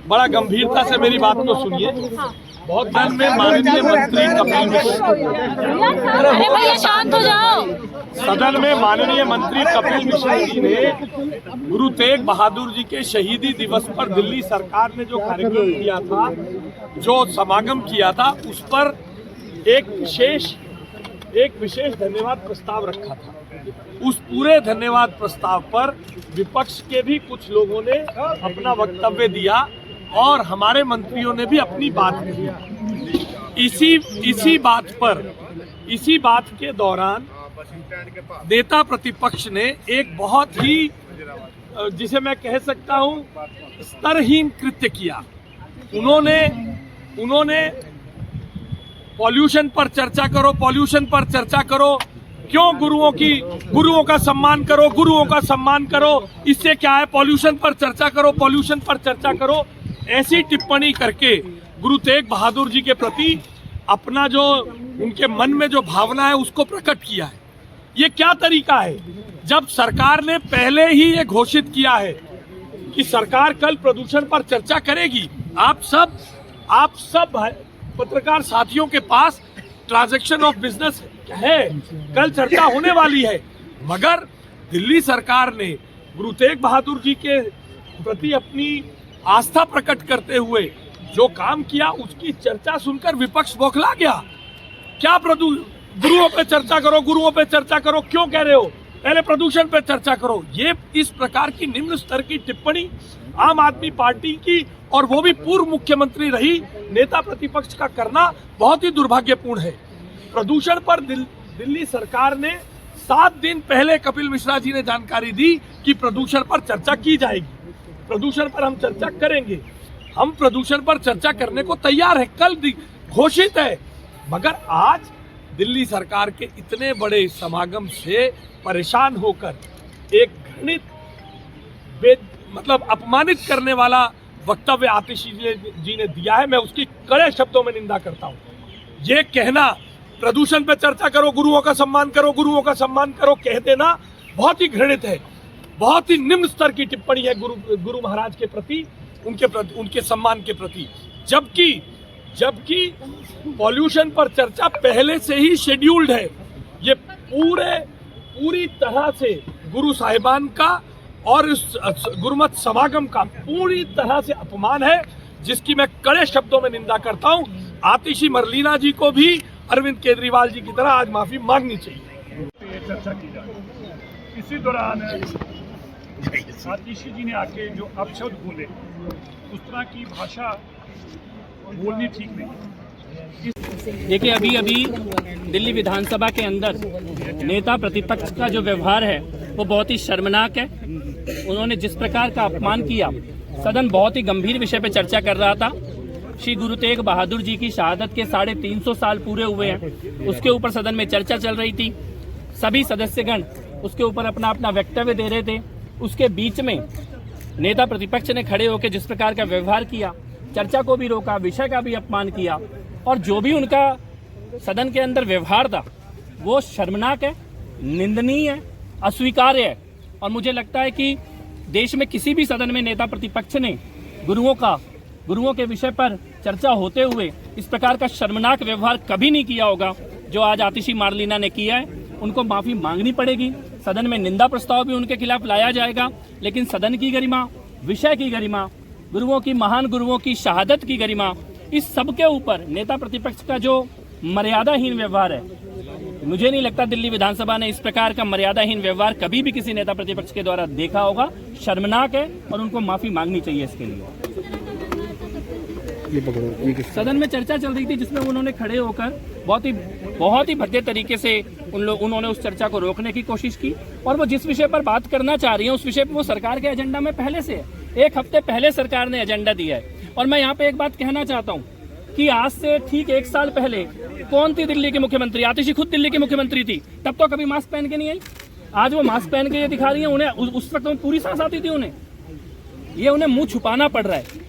बड़ा गंभीरता से मेरी बात को सुनिए। बहुत जल्द में माननीय मंत्री कपिल मिश्रा, अरे भैया शांत हो जाओ। सदन में माननीय मंत्री कपिल मिश्रा जी ने गुरु तेग बहादुर जी के शहीदी दिवस पर दिल्ली सरकार ने जो कार्यक्रम किया था, जो समागम किया था, उस पर एक विशेष धन्यवाद प्रस्ताव रखा था। उस पूरे धन्यवाद प्रस्ताव पर विपक्ष के भी कुछ लोगों ने अपना वक्तव्य दिया और हमारे मंत्रियों ने भी अपनी बात कही। इसी बात के दौरान नेता प्रतिपक्ष ने एक बहुत ही, जिसे मैं कह सकता हूं, स्तरहीन कृत्य किया। उन्होंने पॉल्यूशन पर चर्चा करो, पॉल्यूशन पर चर्चा करो, क्यों गुरुओं का सम्मान करो, गुरुओं का सम्मान करो, इससे क्या है, पॉल्यूशन पर चर्चा करो, पॉल्यूशन पर चर्चा करो, ऐसी टिप्पणी करके गुरु तेग बहादुर जी के प्रति अपना जो उनके मन में जो भावना है उसको प्रकट किया है। ये क्या तरीका है, जब सरकार ने पहले ही ये घोषित किया है कि सरकार कल प्रदूषण पर चर्चा करेगी। आप सब पत्रकार साथियों के पास ट्रांजैक्शन ऑफ बिजनेस है, कल चर्चा होने वाली है, मगर दिल्ली सरकार ने गुरु तेग बहादुर जी के प्रति अपनी आस्था प्रकट करते हुए जो काम किया, उसकी चर्चा सुनकर विपक्ष बौखला गया। क्या गुरुओं पे चर्चा करो, गुरुओं पे चर्चा करो, क्यों कह रहे हो, पहले प्रदूषण पे चर्चा करो। ये इस प्रकार की निम्न स्तर की टिप्पणी आम आदमी पार्टी की, और वो भी पूर्व मुख्यमंत्री रही नेता प्रतिपक्ष का करना बहुत ही दुर्भाग्यपूर्ण है। प्रदूषण पर दिल्ली सरकार ने 7 दिन पहले कपिल मिश्रा जी ने जानकारी दी कि प्रदूषण पर चर्चा की जाएगी, प्रदूषण पर हम चर्चा करेंगे। हम प्रदूषण पर चर्चा करने को तैयार है, कल घोषित है, मगर आज दिल्ली सरकार के इतने बड़े समागम से परेशान होकर एक घृणित मतलब अपमानित करने वाला वक्तव्य आतिशी जी ने दिया है। मैं उसकी कड़े शब्दों में निंदा करता हूँ। ये कहना प्रदूषण पे चर्चा करो, गुरुओं का सम्मान करो, गुरुओं का सम्मान करो कह देना बहुत ही घृणित है, बहुत ही निम्न स्तर की टिप्पणी है गुरु महाराज के प्रति, उनके सम्मान के प्रति। जबकि पॉल्यूशन पर चर्चा पहले से ही शेड्यूल्ड है। ये पूरी तरह से गुरु साहिबान का और इस गुरुमत समागम का पूरी तरह से अपमान है, जिसकी मैं कड़े शब्दों में निंदा करता हूं। आतिशी मरलीना जी को भी अरविंद केजरीवाल जी की तरह आज माफी मांगनी चाहिए। चर्चा की जाए। इसी दौरान आतिशी जी ने आके जो अपशब्द बोले, उस तरह की भाषा बोलनी ठीक नहीं। देखिए, अभी दिल्ली विधानसभा के अंदर नेता प्रतिपक्ष का जो व्यवहार है वो बहुत ही शर्मनाक है। उन्होंने जिस प्रकार का अपमान किया, सदन बहुत ही गंभीर विषय पर चर्चा कर रहा था। श्री गुरु तेग बहादुर जी की शहादत के 350 साल पूरे हुए हैं, उसके ऊपर सदन में चर्चा चल रही थी। सभी सदस्यगण उसके ऊपर अपना अपना वक्तव्य दे रहे थे। उसके बीच में नेता प्रतिपक्ष ने खड़े होकर जिस प्रकार का व्यवहार किया, चर्चा को भी रोका, विषय का भी अपमान किया, और जो भी उनका सदन के अंदर व्यवहार था वो शर्मनाक है, निंदनीय है, अस्वीकार्य है। और मुझे लगता है कि देश में किसी भी सदन में नेता प्रतिपक्ष ने गुरुओं के विषय पर चर्चा होते हुए इस प्रकार का शर्मनाक व्यवहार कभी नहीं किया होगा जो आज आतिशी मारलीना ने किया है। उनको माफी मांगनी पड़ेगी। सदन में निंदा प्रस्ताव भी उनके खिलाफ लाया जाएगा, लेकिन सदन की गरिमा, विषय की गरिमा, महान गुरुओं की शहादत की गरिमा, इस सब के ऊपर नेता प्रतिपक्ष का जो मर्यादाहीन व्यवहार है, मुझे नहीं लगता दिल्ली विधानसभा ने इस प्रकार का मर्यादाहीन व्यवहार कभी भी किसी नेता प्रतिपक्ष के द्वारा देखा होगा। शर्मनाक है और उनको माफी मांगनी चाहिए इसके लिए। सदन में चर्चा चल रही थी जिसमें उन्होंने खड़े होकर बहुत ही भद्दे तरीके से उन्होंने उस चर्चा को रोकने की कोशिश की, और वो जिस विषय पर बात करना चाह रही है उस विषय पर वो सरकार के एजेंडा में पहले से है। 1 हफ्ते पहले सरकार ने एजेंडा दिया है। और मैं यहाँ पे एक बात कहना चाहता हूँ कि आज से ठीक 1 साल पहले कौन थी दिल्ली की मुख्यमंत्री? आतिशी खुद दिल्ली की मुख्यमंत्री थी, तब तो कभी मास्क पहन के नहीं आई। आज वो मास्क पहन के ये दिखा रही है। उन्हें उस वक्त में पूरी सांस आती थी, उन्हें मुंह छुपाना पड़ रहा है।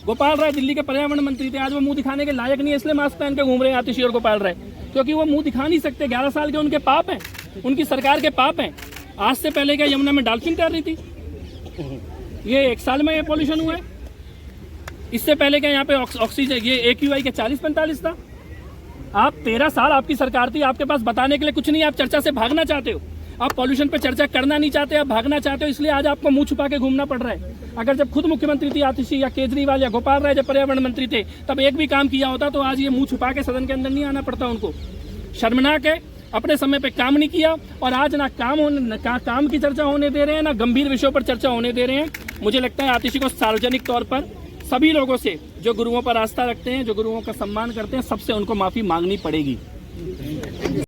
गोपाल राय दिल्ली के पर्यावरण मंत्री थे, आज वो मुंह दिखाने के लायक नहीं है, इसलिए मास्क पहन के घूम रहे हैं आतिशी और गोपाल राय, क्योंकि वो मुंह दिखा नहीं सकते। 11 साल के उनके पाप हैं, उनकी सरकार के पाप हैं। आज से पहले क्या यमुना में डॉल्फिन तैर रही थी? ये 1 साल में ये पॉल्यूशन हुआ है। इससे पहले क्या यहाँ पे ऑक्सीजन ये AQI के 40-45 था। आप 13 साल आपकी सरकार थी, आपके पास बताने के लिए कुछ नहीं, आप चर्चा से भागना चाहते हो, आप पॉल्यूशन पे चर्चा करना नहीं चाहते, आप भागना चाहते हो, इसलिए आज आपको मुंह छुपा के घूमना पड़ रहा है। अगर जब खुद मुख्यमंत्री थी आतिशी या केजरीवाल या गोपाल राय जब पर्यावरण मंत्री थे तब एक भी काम किया होता तो आज ये मुंह छुपा के सदन के अंदर नहीं आना पड़ता उनको। शर्मनाक है, अपने समय पे काम नहीं किया और आज ना काम की चर्चा होने दे रहे हैं, ना गंभीर विषयों पर चर्चा होने दे रहे हैं। मुझे लगता है आतिशी को सार्वजनिक तौर पर सभी लोगों से जो गुरुओं पर आस्था रखते हैं, जो गुरुओं का सम्मान करते हैं, सबसे उनको माफी मांगनी पड़ेगी।